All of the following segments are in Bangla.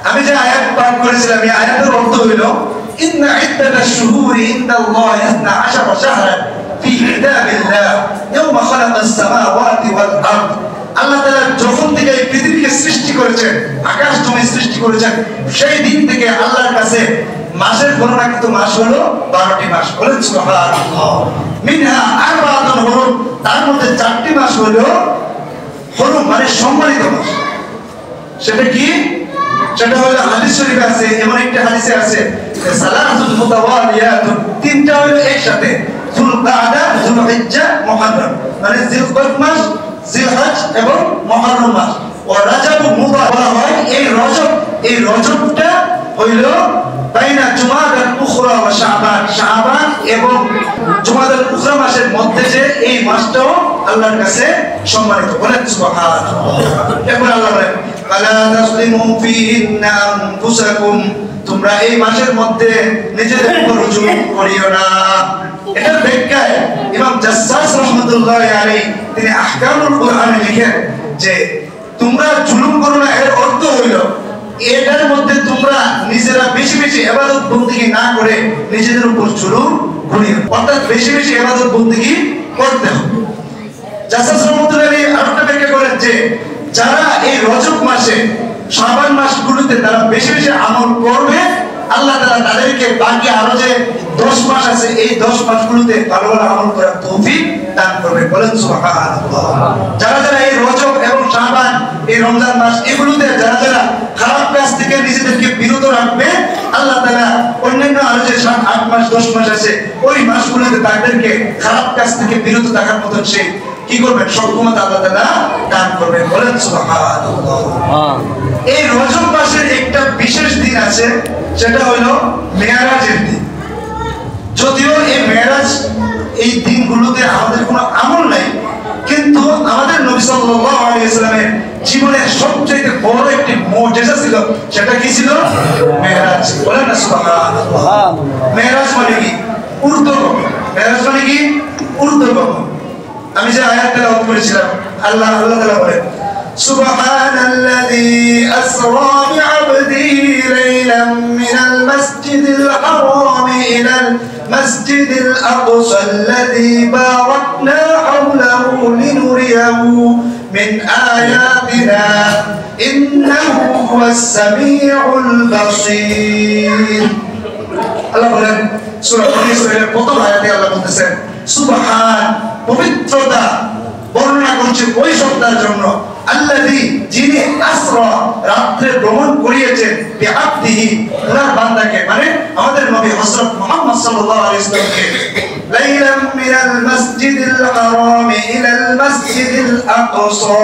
আমি যে আয়াত পাঠ করেছিলাম এই আয়াতের অর্থ হলো ইন্না ইদ্দাতাশ শুহুরি ইনদাল্লাহি 12 শাহরান ফি কিতাবিল্লাহ ইয়াওমা খালাকাস সামাওয়াতি ওয়াল আরদ। আল্লাহ তাআলা যখন থেকে এই পৃথিবীকে সৃষ্টি করেছেন, আকাশ জমি সৃষ্টি করেছেন, সেই দিন থেকে আল্লাহর কাছে মাসের গণনা কিন্তু মাস হলো 12টি মাস। বলেন সুবহানাল্লাহ। মিনহা আরবাতুন হুরুম, তার মধ্যে 4টি মাস হলো হুরুম মানে সম্মানিত মাস। সেটা কি? সেটা হলো হাদিস শরীফে আছে, এমন একটা হাদিসে আছে সালাতুল মুতাওয়ালিয়াতুন, তিনটা হলো একসাথে, যুলকাদা, যুলহিজ্জা, মুহররম, মানে জিলকদ মাস, জিলহজ এবং মুহররম মাস। ও রজব মুবারক বলা হয় এই রজবটা হইল বাইনা জুমাদাল উখরা ওয়া শাবান, শাবান এবং জুমাদাল উখরা মাসের মধ্যে যে এই মাসটাও আল্লাহর কাছে সম্মানিত। বলেন সুবহানাল্লাহ। এরপর আল্লাহ বলেন ফালা তাসলিমু ফিহিন্না আনফুসাকুম, তোমরা এই মাসের মধ্যে নিজেদের উপর জুলুম করিও না। এটার ব্যাখ্যায় ইমাম জাসসাস রাহমাতুল্লাহি আলাইহি তিনি আহকামুল কুরআনে লিখেন যে তোমরা জুলুম করো না, এর অর্থ হইল এটার মধ্যে তোমরা নিজেরা বেশি বেশি ইবাদত বন্দেগী না করে নিজেদের উপর জুলুম করিও, অর্থাৎ বেশি বেশি ইবাদত বন্দেগী করতে হবে। জাসসাস রাহমাতুল্লাহি আলাইহি আরেকটা ব্যাখ্যা করেন যে যারা এই রজব মাসে শাবান মাসগুলোতে তারা বেশি বেশি আমল করবে, আল্লাহ তাআলা তাদেরকে বাকি আরো যে 10 মাস আছে এই 10 মাসগুলোতে ভালো ভালো আমল করার তৌফিক দান করবে। বলেন সুবহানাল্লাহ। যারা যারা এই রজব এবং শাবান, এই রমজান মাস এগুলোতে যারা যারা খারাপ কাজ থেকে নিজেদেরকে বিরত রাখবে, আল্লাহ তাআলা অন্যান্য আরো যে 7, 8 মাস 10 মাস আছে ওই মাসগুলোতে তাদেরকে খারাপ কাজ থেকে বিরত থাকার মতো সে কি করবেন, সক্ষমতা আল্লাহ তাআলা দান করবেন। বলেন সুবহানাল্লাহ। এই রজব মাসের একটা বিশেষ দিন আছে, সেটা হলো মেরাজের দিন। যদিও এই মেরাজ এই দিনগুলোতে আমাদের কোনো আমল নাই, কিন্তু আমাদের নবী সাল্লাল্লাহু আলাইহি ওয়াসাল্লামের জীবনের সবচেয়ে বড় একটি মুজিজা ছিল, সেটা কি ছিল? মেরাজ। বলেন না সুবহানাল্লাহ। মেরাজ মানে কি? ঊর্ধ্বগমন। মেরাজ মানে কি? ঊর্ধ্বগমন। আমি যে আয়াত তেলাওয়াত করেছিলাম, আল্লাহ তাআলা বলেন সুবহানাল্লাযী আসরা বি'আবদিহি লাইলাম মিনাল মাসজিদিল হারাম ইলাল মাসজিদিল আকসাল্লাযী বারাকনা হাওলাহু লিনুরিয়াহু মিন আয়াতিনা ইন্নাহু হুয়াস সামিউল বাসীর। আল্লাহ বলেন সূরা ইসরাঈলের প্রথম আয়াতে আল্লাহ বলতেছেন সুবহান, পবিত্রতা বর্ণনা করছে ওই সত্তার জন্য আল্লাযী, যিনি আসরা, রাত্রে ভ্রমণ করিয়েছেন, বিআবদিহি, ওনার বান্দাকে মানে আমাদের নবী হযরত মুহাম্মদ সাল্লাল্লাহু আলাইহি ওয়াসাল্লামকে, লাইলাম মিনাল মাসজিদিল হারাম ইলাল মাসজিদিল আকসা,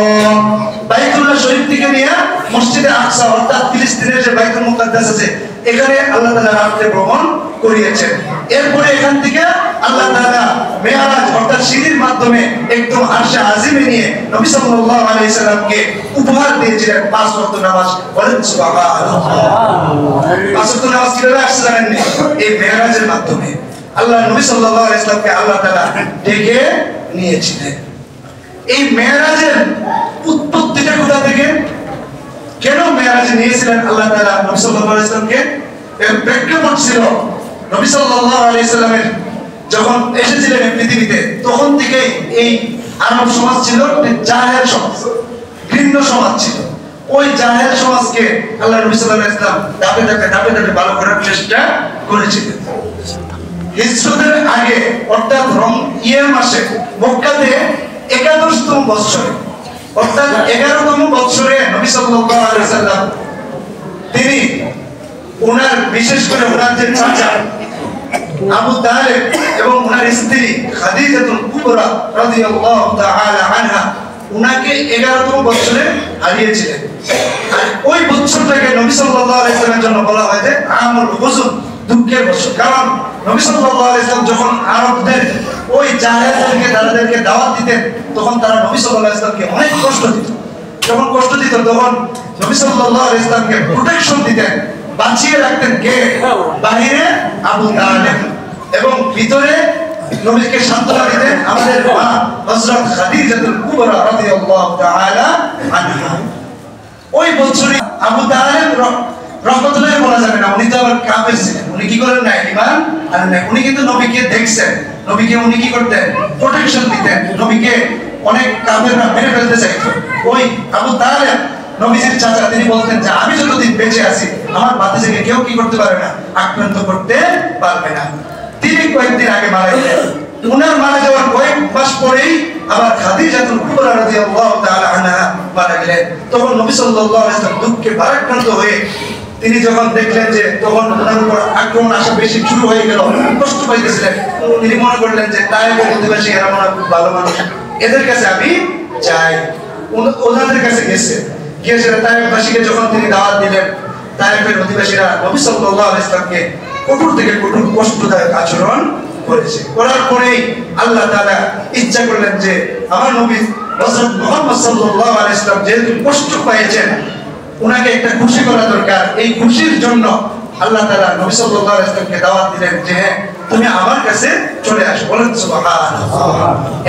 বাইতুল্লাহ শরীফ থেকে নিয়ে মসজিদে আকসা অর্থাৎ ফিলিস্তিনের যে বাইতুল মুকাদ্দাস আছে এখানে আল্লাহ তাআলা রাত্রে ভ্রমণ করিয়েছেন। এরপরে এখান থেকে আল্লাহ তাআলা মেরাজ অর্থাৎ সিঁড়ির মাধ্যমে একদম আরশে আজিমে নিয়ে নবী সাল্লাল্লাহু আলাইহি সাল্লামকে উপহার দিয়েছিলেন 5 ওয়াক্ত নামাজ। বলেন সুবহানাল্লাহ। 5 ওয়াক্ত নামাজ কিভাবে আসছে জানেন? এই মেরাজের মাধ্যমে আল্লাহ নবী সাল্লাল্লাহু আলাইহি সাল্লামকে আল্লাহ তাআলা ডেকে নিয়েছিলেন। এই মেরাজের উৎপত্তিটা কোথা থেকে, কেন মেরাজে নিয়েছিলেন আল্লাহ তাআলা নবী সাল্লাল্লাহু আলাইহি সাল্লামকে? এর প্রেক্ষাপট ছিল নবী সাল্লাল্লাহু আলাইহি সাল্লামের যখন এসেছিলেন পৃথিবীতে তখন থেকে এই আরব সমাজ ছিল জাহেল সমাজ, ভিন্ন সমাজ ছিল। ওই জাহেল সমাজকে আল্লাহ নবী সাল্লাল্লাহু আলাইহি সাল্লাম ধাপে ধাপে ভালো করার চেষ্টা করেছিলেন। হিজরতের আগে অর্থাৎ মাসে মক্কাতে 11তম বছরে অর্থাৎ 11তম বছরে নবী সাল্লাল্লাহু আলাইহি সাল্লাম তিনি ওনার বিশেষ করে ওনার যে চাচা আবু তালেব এবং ওনার স্ত্রী খাদিজাতুল কুবরা রাদিয়াল্লাহু তাআলা আনহা উনাকে 11তম বছরে হারিয়েছিলেন। আর ওই বছরটাকে নবী সাল্লাল্লাহু আলাইহি সাল্লামের জন্য বলা হয় যে আমুল হুজুন, দুঃখের বছর। কারণ নবী সাল্লাল্লাহু আলাইহি সাল্লাম যখন আরবদের ওই জাহেলদেরকে তাদেরকে দাওয়াত দিতেন তখন তারা নবী সাল্লাল্লাহু আলাইহি সাল্লামকে অনেক কষ্ট দিত। যখন কষ্ট দিত তখন নবী সাল্লাল্লাহু আলাইহি সাল্লামকে প্রোটেকশন দিতেন, বাঁচিয়ে রাখতেন কে? বাহিরে আবু তালেব এবং ভিতরে নবীকে সান্ত্বনা দিতেন আমাদের মা হযরত খাদিজাতুল কুবরা রাদিয়াল্লাহু তাআলা আনহা। ওই বছরই আবু তালেব রহমতুল্লাহ বলা যাবে না, উনি তো আবার কাফের ছিলেন। উনি কি করেন না, ঈমান আনেন না। উনি কিন্তু নবীকে দেখছেন, নবীকে উনি কি করতেন, প্রোটেকশন দিতেন। নবীকে অনেক কাফেররা মেরে ফেলতে চাইতো। ওই আবু তালেব নবীজির চাচা, তিনি বলতেন যে আমি যতদিন বেঁচে আছি আমার ভাতিজাকে কেউ কি করতে পারবে না, আক্রান্ত করতে পারবে না। তিনি কয়েকদিন আগে মারা গেলেন। উনার মারা যাওয়ার কয়েক মাস পরেই আবার খাদিজাতুল কুবরা রাদিয়াল্লাহু তাআলা আনহা মারা গেলেন। তখন নবী সাল্লাল্লাহু আলাইহি ওয়াসাল্লাম দুঃখে ভারাক্রান্ত হয়ে তিনি যখন দেখলেন যে তখন ওনার উপর আক্রমণ আসা বেশি শুরু হয়ে গেল, কষ্ট পাইতেছিলেন, তিনি মনে করলেন যে তায়েফের অধিবাসী এরা মনে হয় খুব ভালো মানুষ, এদের কাছে আমি যাই। ওনাদের কাছে গেছে, গিয়ে সেটা তায়েফবাসীকে যখন তিনি দাওয়াত দিলেন, তায়েফের অধিবাসীরা নবী সাল্লাল্লাহু আলাইহি ওয়াসাল্লামকে কঠোর থেকে কঠোর কষ্টদায়ক আচরণ করেছে। করার পরেই আল্লাহ তাআলা ইচ্ছা করলেন যে আমার নবী হযরত মুহাম্মদ সাল্লাল্লাহু আলাইহি ওয়াসাল্লাম যেহেতু কষ্ট পেয়েছেন, উনাকে একটা খুশি করা দরকার। এই খুশির জন্য আল্লাহ তাআলা নবী সাল্লাল্লাহু আলাইহি ওয়াসাল্লামকে দাওয়াত দিলেন যে তুমি আমার কাছে চলে আসো। বলেন সুবহানাল্লাহ।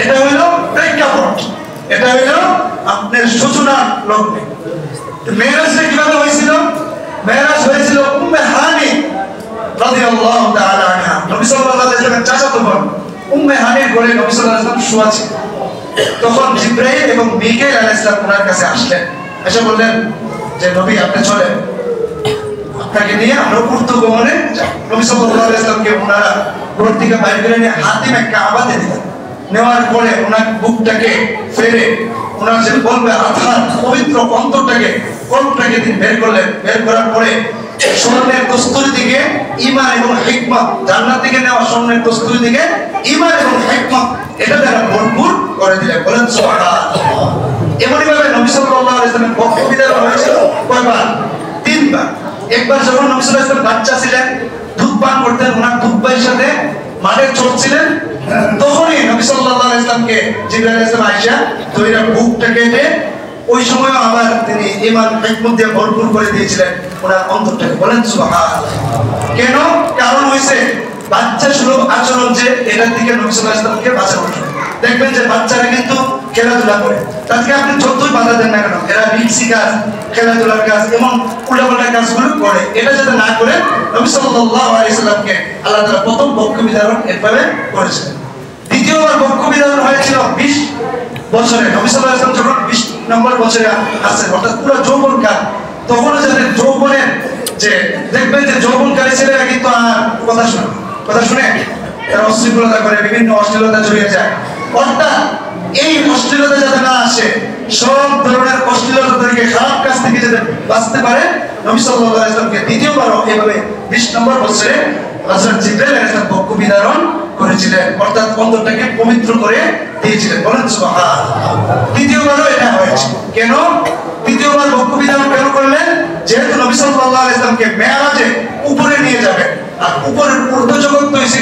এটা হলো প্রেক্ষাপট, এটা হলো আপনার সূচনার লগ্নে। মেরাজটা কিভাবে হয়েছিল? মেরাজ হয়েছিল উম্মে হানি রাদিয়াল্লাহু তাআলা আনহা, নবী সাল্লাল্লাহু আলাইহি ওয়াসাল্লামের চাচাতো বোন উম্মে হানির ঘরে নবী সাল্লাল্লাহু আলাইহি ওয়াসাল্লাম শোয়া ছিলেন। তখন জিবরাইল এবং মিকাইল আলাইহিস সালাম ওনার কাছে আসলেন, এসে বললেন যে নবী আপনি চলেন, আপনাকে নিয়ে আমরা ঊর্ধ্বগমনে যাব। নবী সাল্লাল্লাহু আলাইহি ওয়াসাল্লামকে ওনারা ঘর থেকে বাইরে করে নিয়ে হাতিমে কাবাতে দিলেন। নেওয়ার পরে ওনার বুকটাকে ফেরে ওনার যে বলবে আধার পবিত্র অন্তরটাকে কল্পটাকে তিনি বের করলেন। বের করার পরে স্বর্ণের কস্তুরী দিকে ঈমান এবং হিকমত, জান্নাত থেকে নেওয়া স্বর্ণের কস্তুরী দিকে ঈমান এবং হিকমত, এটা দ্বারা ভরপুর করে দিলেন। বলেন সুবহানাল্লাহ। এমনই ভাবে নবী সাল্লাল্লাহু আলাইহি ওয়াসাল্লামের পক্ষ বিধান হয়েছিল কয়বার? 3 বার। একবার যখন নবী সাল্লাল্লাহু আলাইহি ওয়াসাল্লাম বাচ্চা ছিলেন, দুধ পান করতেন, ওনার দুধ ভাইয়ের সাথে মাঠে চলছিলেন, তখনই নবী সাল্লাল্লাহু আলাইহি ওয়াসাল্লামকে জিবরাইল আলাইহিস সালাম আয়েশা তৈরা বুকটা কেটে ওই সময় আবার তিনি ঈমান হিকমত দিয়ে ভরপুর করে দিয়েছিলেন ওনার অন্তরটাকে। বলেন সুবহানাল্লাহ। কেন? কারণ হইছে বাচ্চা সুলভ আচরণ, যে এটা থেকে নবী সাল্লাল্লাহু আলাইহি ওয়াসাল্লামকে বাঁচানো। দেখবেন যে বাচ্চারা কিন্তু খেলাধুলা করে, তাদেরকে আপনি যতই বাধা দেন না কেন এরা রিক্সি কাজ, খেলাধুলার কাজ এবং উল্টাপাল্টা কাজগুলো করে। এটা যাতে না করে নবী সাল্লাল্লাহু আলাইহি ওয়াসাল্লামকে আল্লাহ তাআলা প্রথম পক্ষ বিধান এভাবে করেছিলেন। দ্বিতীয়বার পক্ষ বিধান হয়েছিল 20 বছরে। নবী সাল্লাল্লাহু আলাইহি ওয়াসাল্লাম যখন 20 নম্বর বছরে আসেন, অর্থাৎ পুরো যৌবনকাল, তখন যাতে যৌবনের যে দেখবেন যে যৌবনকারী ছেলেরা কিন্তু আর কথা শুনে তারা অশ্লীলতা করে, বিভিন্ন অশ্লীলতা জড়িয়ে যায়। অর্থাৎ এই অশ্লীলতা যাতে না আসে, সব ধরনের অশ্লীলতা থেকে, খারাপ কাজ থেকে যাতে বাঁচতে পারে, নবী সাল্লাল্লাহু আলাইহি ওয়াসাল্লামকে দ্বিতীয়বারও এভাবে 20 নম্বর বছরে হযরত জিবরাইল আলাইহিস সালাম পক্ষ বিধান করেছিলেন, অর্থাৎ অন্তরটাকে পবিত্র করে দিয়েছিলেন। বলেন সুবহানাল্লাহ। দ্বিতীয়বারও এটা হয়েছে। কেন দ্বিতীয়বার পক্ষ বিধান কেন করলেন? যেহেতু নবী সাল্লাল্লাহু আলাইহি ওয়াসাল্লামকে মেরাজে উপরে নিয়ে যাবেন, আর উপরের ঊর্ধ্ব জগৎ তো এসে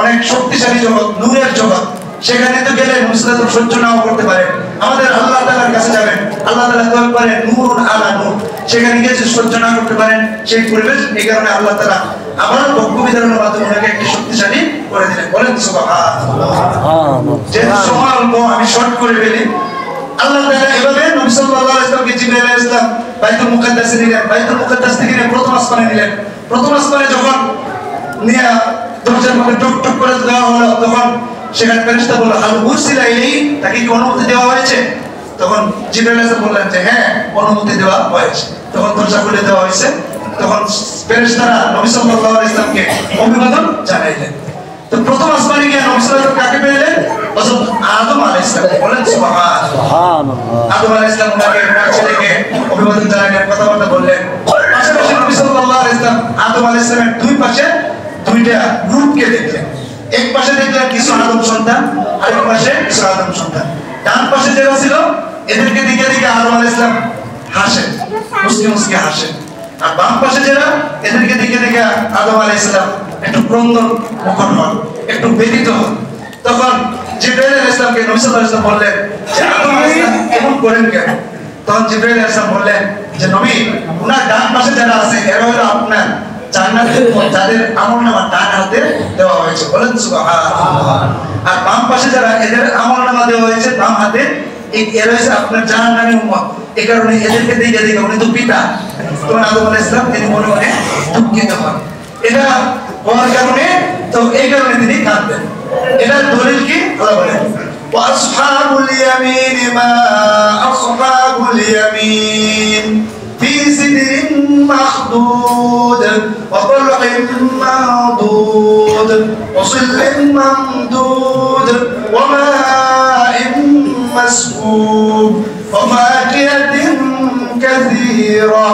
অনেক শক্তিশালী জগৎ, নূরের জগৎ, সেখানে তো গেলে মুসলিম সহ্য নাও করতে পারে। আমাদের আল্লাহ তাআলার কাছে যাবেন, আল্লাহ তাআলা দয়া করে নূর আলা নূর, সেখানে গিয়ে সহ্য না করতে পারেন সেই পরিবেশ। এই কারণে আল্লাহ তাআলা আবার পক্ষ বিধানের মাধ্যমে ওনাকে একটি শক্তিশালী করে দিলেন। বলেন সুবহানাল্লাহ। যে সময় অল্প আমি শর্ট করে ফেলি। আল্লাহ তাআলা এভাবে নবী সাল্লাল্লাহু আলাইহি ওয়াসাল্লামকে জিবরাইল আলাইহিস সালাম বাইতুল মুকাদ্দাসে নিলেন, বাইতুল মুকাদ্দাস থেকে প্রথম আসমানে নিলেন। প্রথম আসমানে যখন নিয়ে দরজার মধ্যে টক টক করে দেওয়া হলো, তখন সেখানে ফেরেশতা বলল হাল উরসিলা ইলাইহি, তাকে কি অনুমতি দেওয়া হয়েছে? তখন জিবরাইল আলাইহিস সালাম বললেন যে হ্যাঁ, অনুমতি দেওয়া হয়েছে। তখন দরজা খুলে দেওয়া হয়েছে। তখন ফেরেশতারা নবী সাল্লাল্লাহু আলাইহি ওয়াসাল্লামকে অভিবাদন জানাইলেন। তো প্রথম আসমানে গিয়ে নবী সাল্লাল্লাহু আলাইহি ওয়াসাল্লাম কাকে পেলেন? হযরত আদম আলাইহিস সালাম। বলেন সুবহানাল্লাহ। আদম আলাইহিস সালাম ওনাকে ওনার ছেলেকে অভিবাদন জানালেন, কথাবার্তা বললেন। পাশাপাশি নবী সাল্লাল্লাহু আলাইহি ওয়াসাল্লাম আদম আলাইহিস সালামের দুই পাশে দুইটা গ্রুপকে দেখলেন। এক পাশে দেখলেন কিছু আদম সন্তান, আরেক পাশে কিছু আদম সন্তান। ডান পাশে যারা ছিল এদেরকে দিকে দিকে আদম আলাইহিস সালাম হাসেন, মুস্কি মুস্কি হাসেন। আর বাম পাশে যারা এদেরকে দিকে দিকে আদম আলাইহিস সালাম একটু ক্রন্দন মুখর হন, একটু ব্যথিত হন। তখন জিবরাইল আলাইহিস সালামকে নবী সাল্লাল্লাহু আলাইহি ওয়াসাল্লাম বললেন যে আদম আলাইহিস সালাম এমন করেন কেন? তখন জিবরাইল আলাইহিস সালাম বললেন যে নবী, ওনার ডান পাশে যারা আছে এরা হলো আপনার জান্নাতের যাদের আমলনামা ডান হাতে দেওয়া হয়েছে। বলেন সুবহানাল্লাহ। আর বাম পাশে যারা এদের আমলনামা দেওয়া হয়েছে বাম হাতে, এরা হচ্ছে আপনার জাহান্নামী উম্মত। এই কারণে এদেরকে দেখে উনি তো পিতা, তোমার আদম আলাইহিস সালাম তিনি মনে মনে দুঃখিত হন। এটা হওয়ার কারণে তো এই কারণে তিনি কাঁদবেন। এটা দলিল কি? আল্লাহ বলেন ওয়াসহাবুল ইয়ামিন মা আসহাবুল ইয়ামিন ফি সিদরিন মাখদুদ ওয়া তালহিন মাদুদ ওয়া সিল্লিন মামদুদ ওয়া মা'in মাসকুব ওয়া ফাকিহাতিন কাসীরা।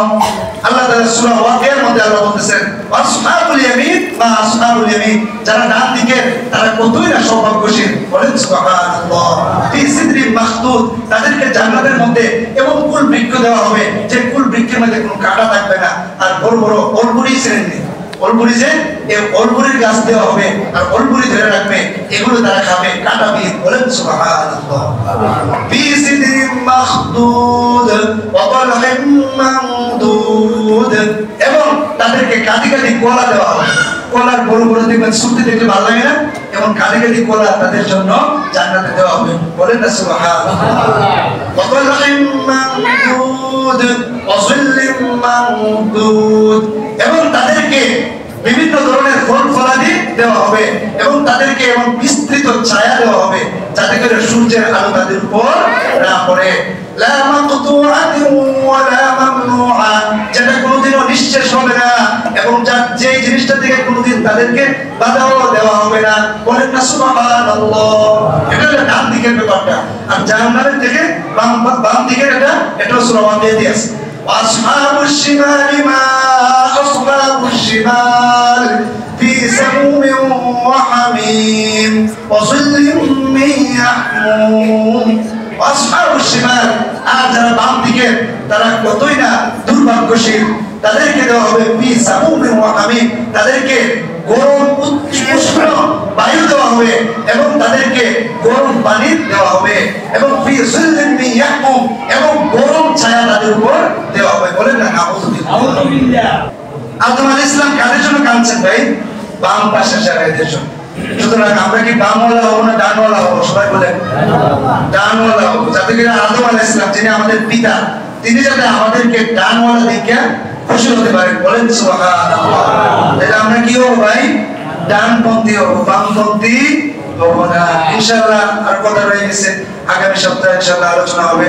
আল্লাহ তাআলা সূরা ওয়াকিয়ার মধ্যে আল্লাহ বলতেছেন আসহাবুল ইয়ামিন মা আসহাবুল ইয়ামিন, যারা ডান দিকে তারা কতই না সৌভাগ্যশীল। বলেন সুবহানাল্লাহ। ফি সিদরিন মাখদুদ, তাদেরকে জান্নাতের মধ্যে এমন কুল বৃক্ষ দেওয়া হবে যে কুল বৃক্ষের মধ্যে কোনো কাঁটা থাকবে না, আর বড় বড় অলবুরি শ্রেণী অলবুরি যে এই অলবুরির গাছ দেওয়া হবে আর অলবুরি ধরে রাখবে, এগুলো তারা খাবে কাঁটা বিহীন। বলেন সুবহানাল্লাহ। ফি সিদরিন মাখদুদ ওয়া তালহিন মামদুদ, এবং তাদেরকে কাঁদি কাঁদি কলা দেওয়া হবে। কলার বড় বড় দেখবেন শুনতে দেখলে ভালো লাগে না, এবং কাঁদি কাঁদি কলা তাদের জন্য জান্নাতে দেওয়া হবে। বলেন না সুবহানাল্লাহ। ওয়া তালহিন মামদুদ ওয়া সিল্লিন মামদুদ, এবং তাদেরকে বিভিন্ন ধরনের ফল ফলাদি দেওয়া হবে, এবং তাদেরকে এবং বিস্তৃত ছায়া দেওয়া হবে যাতে করে সূর্যের আলো তাদের উপর না পড়ে। লা মাকতুআতিন ওয়া লা মামনুআ, যেটা কোনোদিনও নিঃশেষ হবে না, এবং যে জিনিসটা থেকে কোনোদিন তাদেরকে বাধাও দেওয়া হবে না। বলেন না সুবহানাল্লাহ। এটা হলো ডান দিকের ব্যাপারটা। আর জাহান্নামের থেকে বাম দিকের এটা সূরা ওয়াকিয়া দিয়ে আছে। وأصحاب الشمال ما أصحاب الشمال في سموم وحميم وظل من يحموم। وأصحاب الشمال, আর যারা বাম দিকে তারা কতই না দুর্ভাগ্যশীল, তাদেরকে দেওয়া হবে ফি সামুম ওয়া হামিম, তাদেরকে গরম উষ্ণ বায়ু দেওয়া হবে, এবং তাদেরকে গরম পানি দেওয়া হবে, এবং ফি জিল্লিন মিন ইয়াহমুম, এবং গরম ছায়া তাদের উপর দেওয়া হবে। বলেন না নাউযুবিল্লাহ। আদম আলাইহিস সালাম কাদের জন্য কাঁদছেন ভাই? বাম পাশের জায়গাদের জন্য। সুতরাং আমরা কি বামওয়ালা হবো না ডানওয়ালা হবো? সবাই বলেন ডানওয়ালা হবো, যাতে করে আদম আলাইহিস সালাম যিনি আমাদের পিতা তিনি যাতে আমাদেরকে ডানওয়ালা দেখে খুশি হতে পারেন। বলেন সুবহানাল্লাহ। তাহলে আমরা কি হবো ভাই? ডানপন্থী হবো, বামপন্থী হবো না। ইনশাআল্লাহ আর কথা রয়ে গেছে, আগামী সপ্তাহে ইনশাআল্লাহ আলোচনা হবে।